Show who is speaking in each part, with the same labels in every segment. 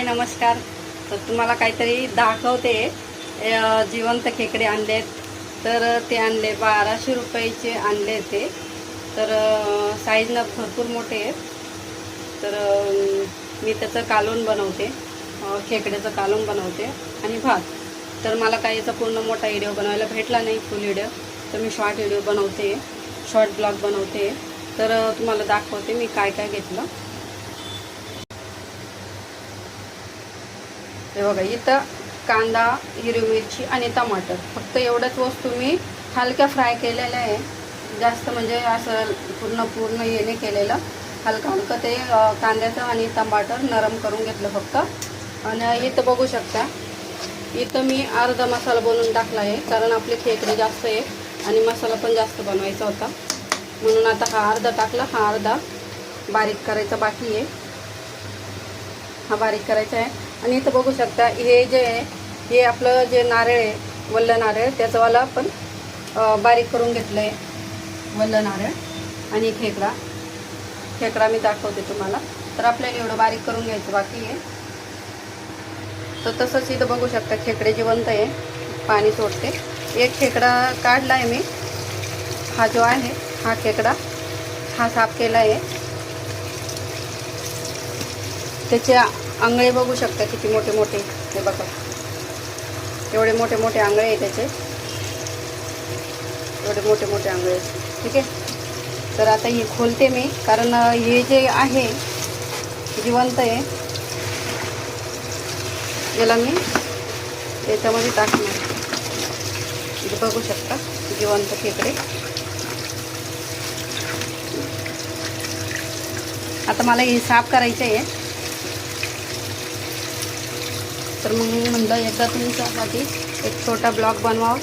Speaker 1: हाय नमस्कार. तर तुम्हाला काहीतरी दाखवते. जिवंत खेकडे आणलेत. तर ते आणले 1200 रुपयाचे आणले ते. तर साईजनं भरपूर मोठे आहेत. तर मी त्याचं कालवण बनवते, खेकड्याचं कालवण बनवते आणि भात. तर मला काही याचा पूर्ण मोठा व्हिडिओ बनवायला भेटला नाही, फुल व्हिडिओ. तर मी शॉर्ट व्हिडिओ बनवते, शॉर्ट ब्लॉग बनवते. तर तुम्हाला दाखवते मी काय काय घेतलं. हे बघा, इथं कांदा, हिरवी मिरची आणि टमाटर, फक्त एवढ्याच वस्तू मी हलक्या फ्राय केलेल्या आहे. जास्त म्हणजे असं पूर्ण येणे केलेलं, हलकं ते कांद्याचं आणि टमाटर नरम करून घेतलं फक्त. आणि इथं बघू शकता, इथं मी अर्धा मसाला बनवून टाकला आहे, कारण आपले खेकडे जास्त आहे आणि मसाला पण जास्त बनवायचा होता, म्हणून आता हा अर्धा टाकला. हा अर्धा बारीक करायचा बाकी आहे, हा बारीक करायचा आहे. आणि इथं बघू शकता, हे जे आहे हे आपलं जे नारळ आहे, वल्ल नारळ, त्याचंवाला आपण बारीक करून घेतलं आहे, वल्ल नारळ. आणि खेकडा मी दाखवते तुम्हाला. तर आपल्याला एवढं बारीक करून घ्यायचं बाकी आहे. तर तसंच इथं बघू शकता, खेकडे जिवंत आहे, पाणी सोडते. एक खेकडा काढला आहे मी, हा जो आहे हा खेकडा हा साफ केला आहे. त्याचे आंगळे बघू शकता किती मोठे मोठे, हे बघा एवढे मोठे मोठे आंगळे आहे त्याचे, एवढे मोठे मोठे आंगळे. ठीक आहे. तर आता हे खोलते मी, कारण हे जे आहे जिवंत आहे, याला मी याच्यामध्ये टाकणार. हे बघू शकता जिवंत खेकडे. आता मला हे साफ करायचं आहे. तर मग मी म्हणलं एकदा तुमच्यासाठी एक छोटा ब्लॉग बनवावं.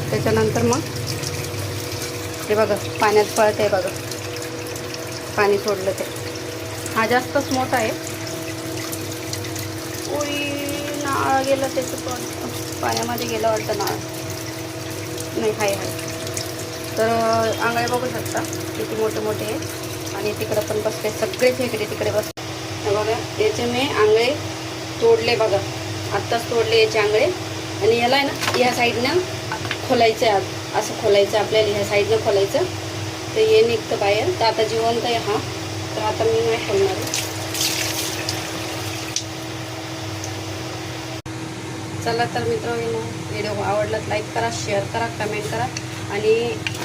Speaker 1: त्याच्यानंतर मग हे बघा पाण्यात पळत आहे, बघा पाणी सोडलं ते. हा जास्तच मोठा आहे. उई, नाळ गेलं त्याचं, पण पाण्यामध्ये गेलं वाटतं नाळ. नाही, हाय. तर आंगळे बघू शकता किती मोठे मोठे आहे. आणि तिकडं पण बसते सगळे खेकडे, तिकडे बसते. बघा याचे मी आंगळे तोडले, बघा आत्ताच तोडले याचे आंगळे. आणि याला आहे ना, ह्या साईडनं खोलायचं आहे, असं खोलायचं आपल्याला, ह्या साईडनं खोलायचं. तर हे निघतं बाहेर. तर आता जिवंत आहे हा, तर आता मी नाही खोलणार आहे. चला तर मित्रांनो, व्हिडिओ आवडला लाईक करा, शेअर करा, कमेंट करा. आणि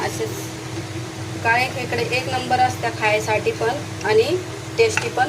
Speaker 1: असेच काळे खेकडे एक नंबर असतात खायसाठी पण आणि टेस्टी पण.